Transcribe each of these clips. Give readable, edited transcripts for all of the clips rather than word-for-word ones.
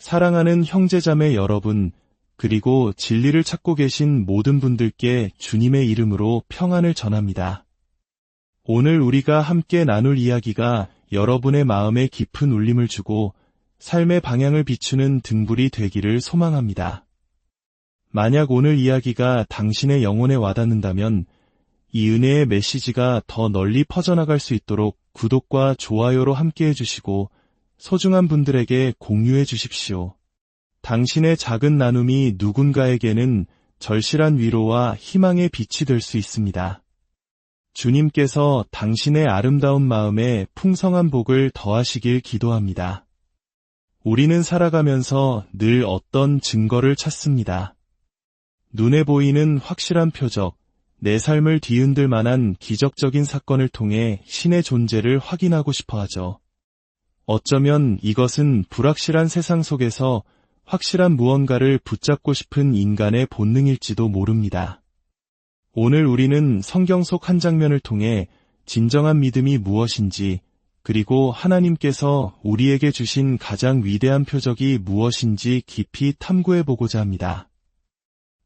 사랑하는 형제자매 여러분, 그리고 진리를 찾고 계신 모든 분들께 주님의 이름으로 평안을 전합니다. 오늘 우리가 함께 나눌 이야기가 여러분의 마음에 깊은 울림을 주고 삶의 방향을 비추는 등불이 되기를 소망합니다. 만약 오늘 이야기가 당신의 영혼에 와닿는다면 이 은혜의 메시지가 더 널리 퍼져나갈 수 있도록 구독과 좋아요로 함께해 주시고 소중한 분들에게 공유해 주십시오. 당신의 작은 나눔이 누군가에게는 절실한 위로와 희망의 빛이 될 수 있습니다. 주님께서 당신의 아름다운 마음에 풍성한 복을 더하시길 기도합니다. 우리는 살아가면서 늘 어떤 증거를 찾습니다. 눈에 보이는 확실한 표적, 내 삶을 뒤흔들 만한 기적적인 사건을 통해 신의 존재를 확인하고 싶어 하죠. 어쩌면 이것은 불확실한 세상 속에서 확실한 무언가를 붙잡고 싶은 인간의 본능일지도 모릅니다. 오늘 우리는 성경 속 한 장면을 통해 진정한 믿음이 무엇인지, 그리고 하나님께서 우리에게 주신 가장 위대한 표적이 무엇인지 깊이 탐구해 보고자 합니다.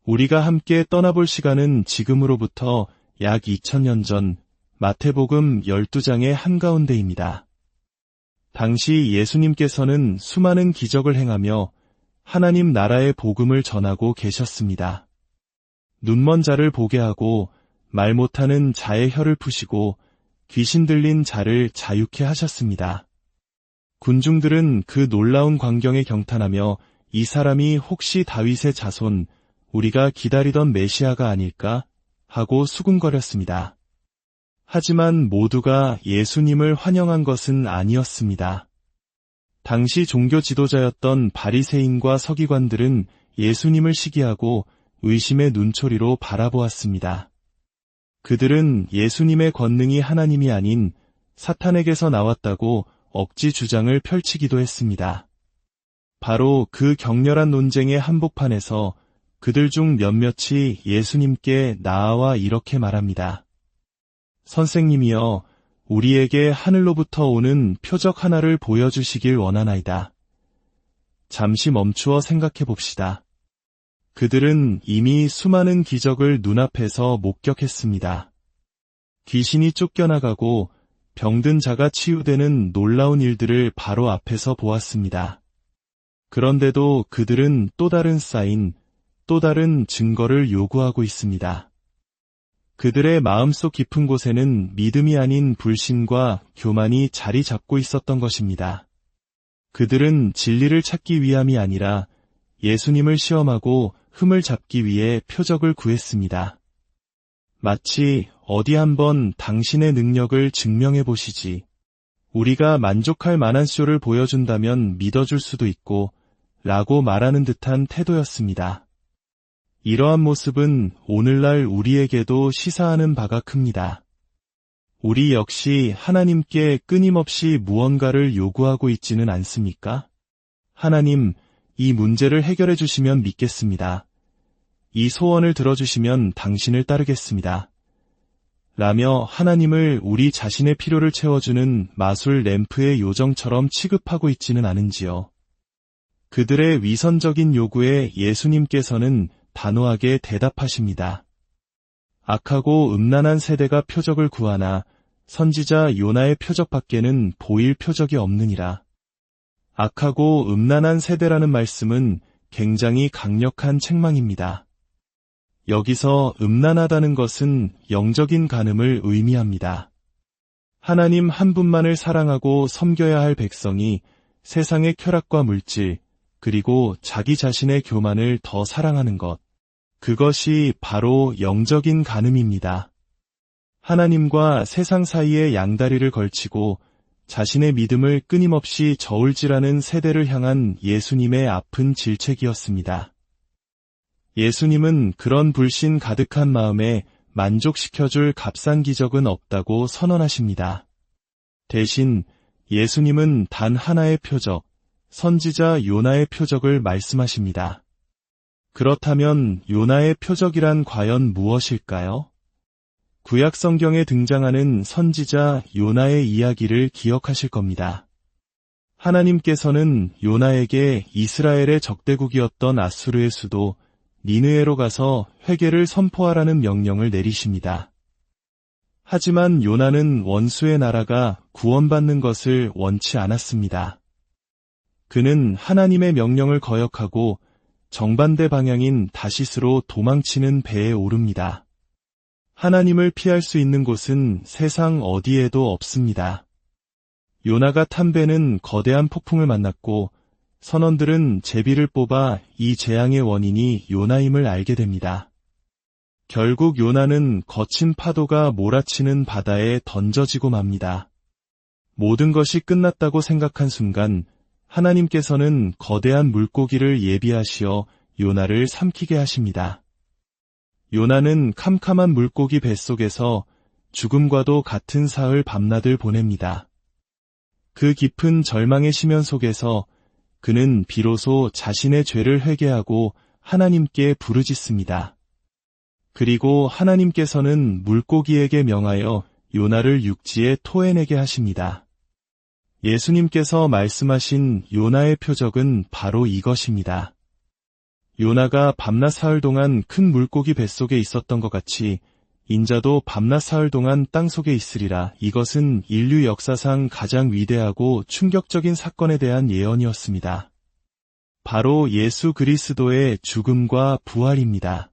우리가 함께 떠나볼 시간은 지금으로부터 약 2000년 전 마태복음 12장의 한가운데입니다. 당시 예수님께서는 수많은 기적을 행하며 하나님 나라의 복음을 전하고 계셨습니다. 눈먼 자를 보게 하고 말 못하는 자의 혀를 푸시고 귀신 들린 자를 자유케 하셨습니다. 군중들은 그 놀라운 광경에 경탄하며 이 사람이 혹시 다윗의 자손, 우리가 기다리던 메시아가 아닐까? 하고 수군거렸습니다. 하지만 모두가 예수님을 환영한 것은 아니었습니다. 당시 종교 지도자였던 바리새인과 서기관들은 예수님을 시기하고 의심의 눈초리로 바라보았습니다. 그들은 예수님의 권능이 하나님이 아닌 사탄에게서 나왔다고 억지 주장을 펼치기도 했습니다. 바로 그 격렬한 논쟁의 한복판에서 그들 중 몇몇이 예수님께 나아와 이렇게 말합니다. 선생님이여, 우리에게 하늘로부터 오는 표적 하나를 보여주시길 원하나이다. 잠시 멈추어 생각해 봅시다. 그들은 이미 수많은 기적을 눈앞에서 목격했습니다. 귀신이 쫓겨나가고 병든 자가 치유되는 놀라운 일들을 바로 앞에서 보았습니다. 그런데도 그들은 또 다른 사인, 또 다른 증거를 요구하고 있습니다. 그들의 마음속 깊은 곳에는 믿음이 아닌 불신과 교만이 자리 잡고 있었던 것입니다. 그들은 진리를 찾기 위함이 아니라 예수님을 시험하고 흠을 잡기 위해 표적을 구했습니다. 마치 어디 한번 당신의 능력을 증명해 보시지. 우리가 만족할 만한 쇼를 보여준다면 믿어줄 수도 있고 라고 말하는 듯한 태도였습니다. 이러한 모습은 오늘날 우리에게도 시사하는 바가 큽니다. 우리 역시 하나님께 끊임없이 무언가를 요구하고 있지는 않습니까? 하나님, 이 문제를 해결해 주시면 믿겠습니다. 이 소원을 들어주시면 당신을 따르겠습니다. 라며 하나님을 우리 자신의 필요를 채워주는 마술 램프의 요정처럼 취급하고 있지는 않은지요. 그들의 위선적인 요구에 예수님께서는 단호하게 대답하십니다. 악하고 음란한 세대가 표적을 구하나 선지자 요나의 표적밖에는 보일 표적이 없느니라. 악하고 음란한 세대라는 말씀은 굉장히 강력한 책망입니다. 여기서 음란하다는 것은 영적인 간음을 의미합니다. 하나님 한 분만을 사랑하고 섬겨야 할 백성이 세상의 쾌락과 물질, 그리고 자기 자신의 교만을 더 사랑하는 것, 그것이 바로 영적인 간음입니다. 하나님과 세상 사이에 양다리를 걸치고 자신의 믿음을 끊임없이 저울질하는 세대를 향한 예수님의 아픈 질책이었습니다. 예수님은 그런 불신 가득한 마음에 만족시켜줄 값싼 기적은 없다고 선언하십니다. 대신 예수님은 단 하나의 표적, 선지자 요나의 표적을 말씀하십니다. 그렇다면 요나의 표적이란 과연 무엇일까요? 구약 성경에 등장하는 선지자 요나의 이야기를 기억하실 겁니다. 하나님께서는 요나에게 이스라엘의 적대국이었던 아수르의 수도 니느웨로 가서 회개를 선포하라는 명령을 내리십니다. 하지만 요나는 원수의 나라가 구원받는 것을 원치 않았습니다. 그는 하나님의 명령을 거역하고 정반대 방향인 다시스로 도망치는 배에 오릅니다. 하나님을 피할 수 있는 곳은 세상 어디에도 없습니다. 요나가 탄 배는 거대한 폭풍을 만났고 선원들은 제비를 뽑아 이 재앙의 원인이 요나임을 알게 됩니다. 결국 요나는 거친 파도가 몰아치는 바다에 던져지고 맙니다. 모든 것이 끝났다고 생각한 순간 하나님께서는 거대한 물고기를 예비하시어 요나를 삼키게 하십니다. 요나는 캄캄한 물고기 뱃속에서 죽음과도 같은 사흘 밤낮을 보냅니다. 그 깊은 절망의 심연 속에서 그는 비로소 자신의 죄를 회개하고 하나님께 부르짖습니다. 그리고 하나님께서는 물고기에게 명하여 요나를 육지에 토해내게 하십니다. 예수님께서 말씀하신 요나의 표적은 바로 이것입니다. 요나가 밤낮 사흘 동안 큰 물고기 뱃속에 있었던 것 같이 인자도 밤낮 사흘 동안 땅속에 있으리라. 이것은 인류 역사상 가장 위대하고 충격적인 사건에 대한 예언이었습니다. 바로 예수 그리스도의 죽음과 부활입니다.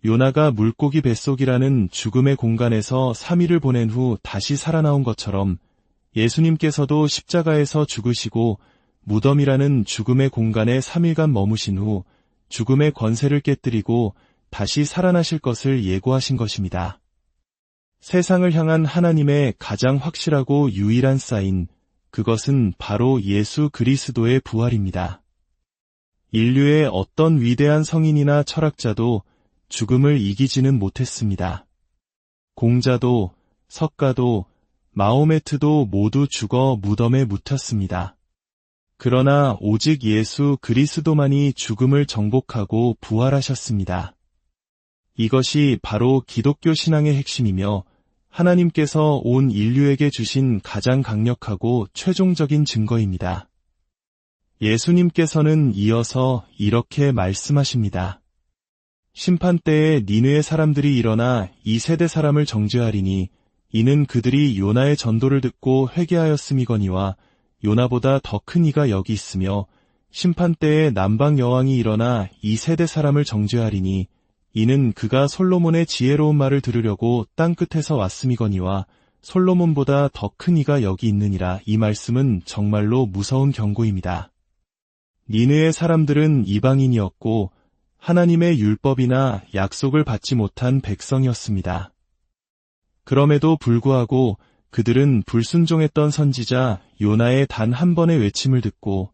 요나가 물고기 뱃속이라는 죽음의 공간에서 3일을 보낸 후 다시 살아나온 것처럼 예수님께서도 십자가에서 죽으시고 무덤이라는 죽음의 공간에 3일간 머무신 후 죽음의 권세를 깨뜨리고 다시 살아나실 것을 예고하신 것입니다. 세상을 향한 하나님의 가장 확실하고 유일한 사인, 그것은 바로 예수 그리스도의 부활입니다. 인류의 어떤 위대한 성인이나 철학자도 죽음을 이기지는 못했습니다. 공자도, 석가도, 마호메트도 모두 죽어 무덤에 묻혔습니다. 그러나 오직 예수 그리스도만이 죽음을 정복하고 부활하셨습니다. 이것이 바로 기독교 신앙의 핵심이며 하나님께서 온 인류에게 주신 가장 강력하고 최종적인 증거입니다. 예수님께서는 이어서 이렇게 말씀하십니다. 심판때에 니느웨 사람들이 일어나 이 세대 사람을 정죄하리니 이는 그들이 요나의 전도를 듣고 회개하였음이거니와 요나보다 더 큰 이가 여기 있으며 심판때에 남방 여왕이 일어나 이 세대 사람을 정죄하리니 이는 그가 솔로몬의 지혜로운 말을 들으려고 땅끝에서 왔음이거니와 솔로몬보다 더 큰 이가 여기 있느니라. 이 말씀은 정말로 무서운 경고입니다. 니느웨 사람들은 이방인이었고 하나님의 율법이나 약속을 받지 못한 백성이었습니다. 그럼에도 불구하고 그들은 불순종했던 선지자 요나의 단 한 번의 외침을 듣고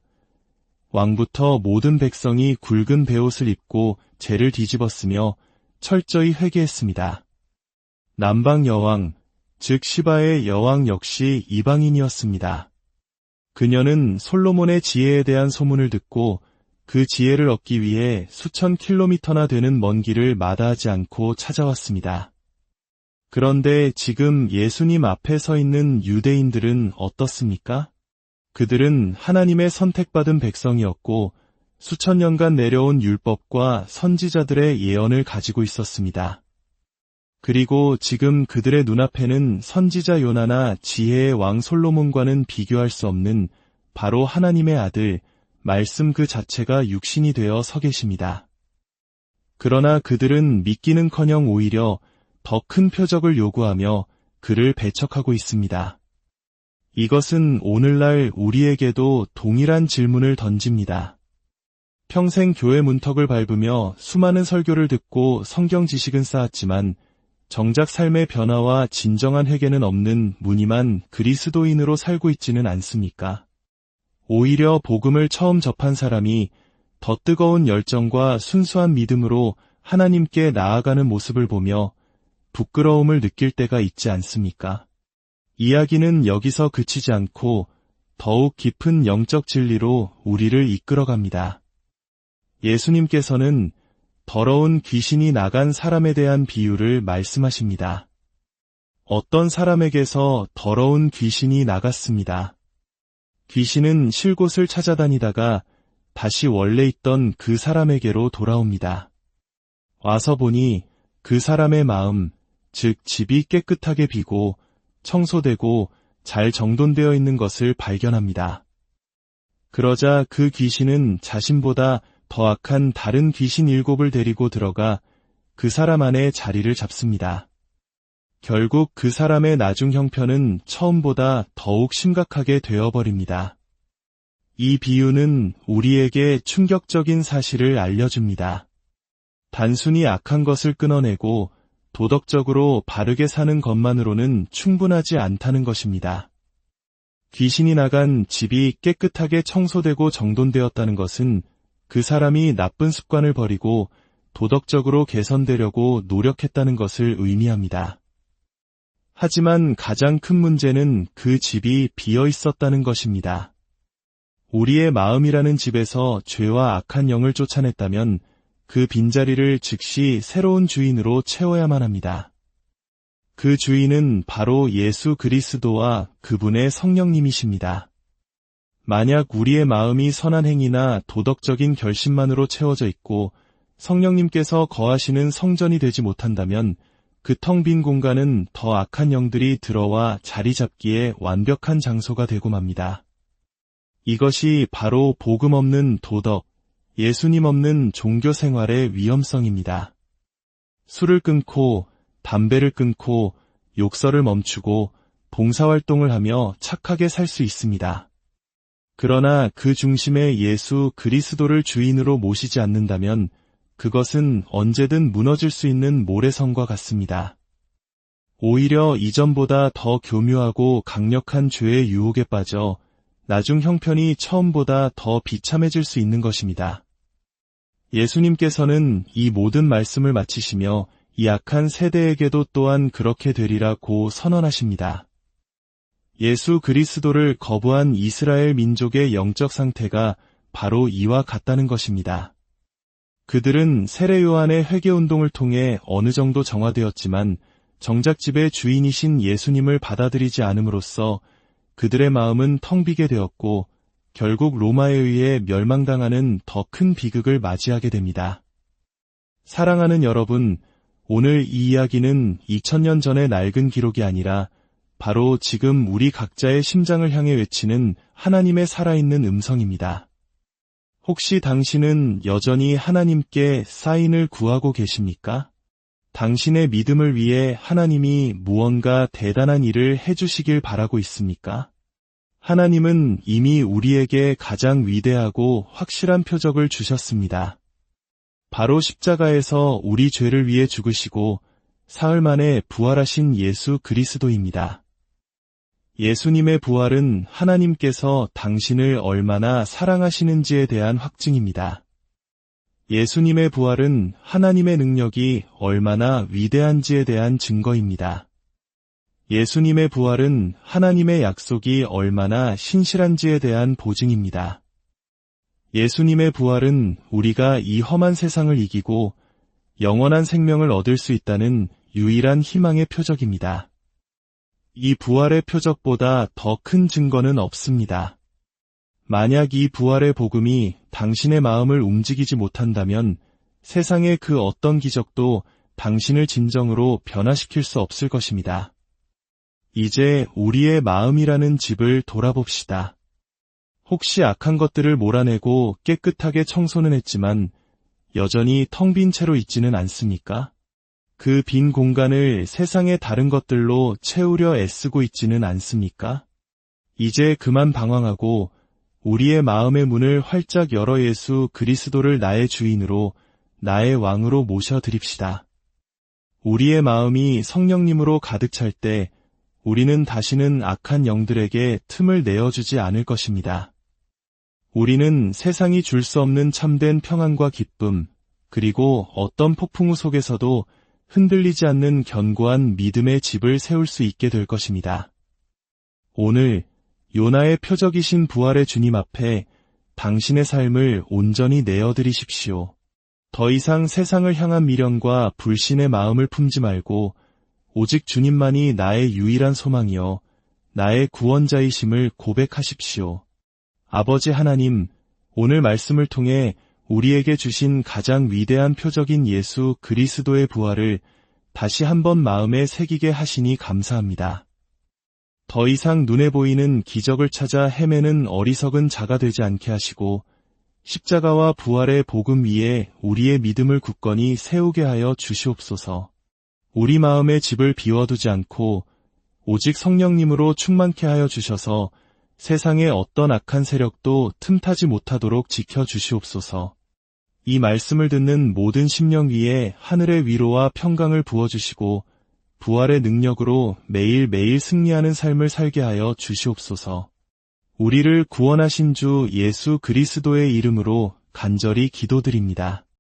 왕부터 모든 백성이 굵은 베옷을 입고 재를 뒤집었으며 철저히 회개했습니다. 남방 여왕, 즉 시바의 여왕 역시 이방인이었습니다. 그녀는 솔로몬의 지혜에 대한 소문을 듣고 그 지혜를 얻기 위해 수천 킬로미터나 되는 먼 길을 마다하지 않고 찾아왔습니다. 그런데 지금 예수님 앞에 서 있는 유대인들은 어떻습니까? 그들은 하나님의 선택받은 백성이었고 수천 년간 내려온 율법과 선지자들의 예언을 가지고 있었습니다. 그리고 지금 그들의 눈앞에는 선지자 요나나 지혜의 왕 솔로몬과는 비교할 수 없는 바로 하나님의 아들, 말씀 그 자체가 육신이 되어 서 계십니다. 그러나 그들은 믿기는커녕 오히려 더 큰 표적을 요구하며 그를 배척하고 있습니다. 이것은 오늘날 우리에게도 동일한 질문을 던집니다. 평생 교회 문턱을 밟으며 수많은 설교를 듣고 성경 지식은 쌓았지만 정작 삶의 변화와 진정한 회개는 없는 무늬만 그리스도인으로 살고 있지는 않습니까? 오히려 복음을 처음 접한 사람이 더 뜨거운 열정과 순수한 믿음으로 하나님께 나아가는 모습을 보며 부끄러움을 느낄 때가 있지 않습니까? 이야기는 여기서 그치지 않고 더욱 깊은 영적 진리로 우리를 이끌어갑니다. 예수님께서는 더러운 귀신이 나간 사람에 대한 비유를 말씀하십니다. 어떤 사람에게서 더러운 귀신이 나갔습니다. 귀신은 쉴 곳을 찾아다니다가 다시 원래 있던 그 사람에게로 돌아옵니다. 와서 보니 그 사람의 마음, 즉 집이 깨끗하게 비고 청소되고 잘 정돈되어 있는 것을 발견합니다. 그러자 그 귀신은 자신보다 더 악한 다른 귀신 7을 데리고 들어가 그 사람 안에 자리를 잡습니다. 결국 그 사람의 나중 형편은 처음보다 더욱 심각하게 되어버립니다. 이 비유는 우리에게 충격적인 사실을 알려줍니다. 단순히 악한 것을 끊어내고 도덕적으로 바르게 사는 것만으로는 충분하지 않다는 것입니다. 귀신이 나간 집이 깨끗하게 청소되고 정돈되었다는 것은 그 사람이 나쁜 습관을 버리고 도덕적으로 개선되려고 노력했다는 것을 의미합니다. 하지만 가장 큰 문제는 그 집이 비어 있었다는 것입니다. 우리의 마음이라는 집에서 죄와 악한 영을 쫓아냈다면 그 빈자리를 즉시 새로운 주인으로 채워야만 합니다. 그 주인은 바로 예수 그리스도와 그분의 성령님이십니다. 만약 우리의 마음이 선한 행위나 도덕적인 결심만으로 채워져 있고 성령님께서 거하시는 성전이 되지 못한다면 그 텅 빈 공간은 더 악한 영들이 들어와 자리 잡기에 완벽한 장소가 되고 맙니다. 이것이 바로 복음 없는 도덕, 예수님 없는 종교 생활의 위험성입니다. 술을 끊고 담배를 끊고 욕설을 멈추고 봉사활동을 하며 착하게 살 수 있습니다. 그러나 그 중심에 예수 그리스도를 주인으로 모시지 않는다면 그것은 언제든 무너질 수 있는 모래성과 같습니다. 오히려 이전보다 더 교묘하고 강력한 죄의 유혹에 빠져 나중 형편이 처음보다 더 비참해질 수 있는 것입니다. 예수님께서는 이 모든 말씀을 마치시며 이 악한 세대에게도 또한 그렇게 되리라고 선언하십니다. 예수 그리스도를 거부한 이스라엘 민족의 영적 상태가 바로 이와 같다는 것입니다. 그들은 세례 요한의 회개운동을 통해 어느 정도 정화되었지만 정작 집의 주인이신 예수님을 받아들이지 않음으로써 그들의 마음은 텅 비게 되었고 결국 로마에 의해 멸망당하는 더 큰 비극을 맞이하게 됩니다. 사랑하는 여러분, 오늘 이 이야기는 2000년 전의 낡은 기록이 아니라 바로 지금 우리 각자의 심장을 향해 외치는 하나님의 살아있는 음성입니다. 혹시 당신은 여전히 하나님께 사인을 구하고 계십니까? 당신의 믿음을 위해 하나님이 무언가 대단한 일을 해주시길 바라고 있습니까? 하나님은 이미 우리에게 가장 위대하고 확실한 표적을 주셨습니다. 바로 십자가에서 우리 죄를 위해 죽으시고 사흘 만에 부활하신 예수 그리스도입니다. 예수님의 부활은 하나님께서 당신을 얼마나 사랑하시는지에 대한 확증입니다. 예수님의 부활은 하나님의 능력이 얼마나 위대한지에 대한 증거입니다. 예수님의 부활은 하나님의 약속이 얼마나 신실한지에 대한 보증입니다. 예수님의 부활은 우리가 이 험한 세상을 이기고 영원한 생명을 얻을 수 있다는 유일한 희망의 표적입니다. 이 부활의 표적보다 더 큰 증거는 없습니다. 만약 이 부활의 복음이 당신의 마음을 움직이지 못한다면 세상의 그 어떤 기적도 당신을 진정으로 변화시킬 수 없을 것입니다. 이제 우리의 마음이라는 집을 돌아봅시다. 혹시 악한 것들을 몰아내고 깨끗하게 청소는 했지만 여전히 텅 빈 채로 있지는 않습니까? 그 빈 공간을 세상의 다른 것들로 채우려 애쓰고 있지는 않습니까? 이제 그만 방황하고 우리의 마음의 문을 활짝 열어 예수 그리스도를 나의 주인으로, 나의 왕으로 모셔드립시다. 우리의 마음이 성령님으로 가득 찰 때 우리는 다시는 악한 영들에게 틈을 내어주지 않을 것입니다. 우리는 세상이 줄 수 없는 참된 평안과 기쁨, 그리고 어떤 폭풍우 속에서도 흔들리지 않는 견고한 믿음의 집을 세울 수 있게 될 것입니다. 오늘 요나의 표적이신 부활의 주님 앞에 당신의 삶을 온전히 내어드리십시오. 더 이상 세상을 향한 미련과 불신의 마음을 품지 말고 오직 주님만이 나의 유일한 소망이요 나의 구원자이심을 고백하십시오. 아버지 하나님, 오늘 말씀을 통해 우리에게 주신 가장 위대한 표적인 예수 그리스도의 부활을 다시 한번 마음에 새기게 하시니 감사합니다. 더 이상 눈에 보이는 기적을 찾아 헤매는 어리석은 자가 되지 않게 하시고 십자가와 부활의 복음 위에 우리의 믿음을 굳건히 세우게 하여 주시옵소서. 우리 마음의 집을 비워두지 않고 오직 성령님으로 충만케 하여 주셔서 세상의 어떤 악한 세력도 틈타지 못하도록 지켜주시옵소서. 이 말씀을 듣는 모든 심령 위에 하늘의 위로와 평강을 부어주시고 부활의 능력으로 매일매일 승리하는 삶을 살게 하여 주시옵소서. 우리를 구원하신 주 예수 그리스도의 이름으로 간절히 기도드립니다.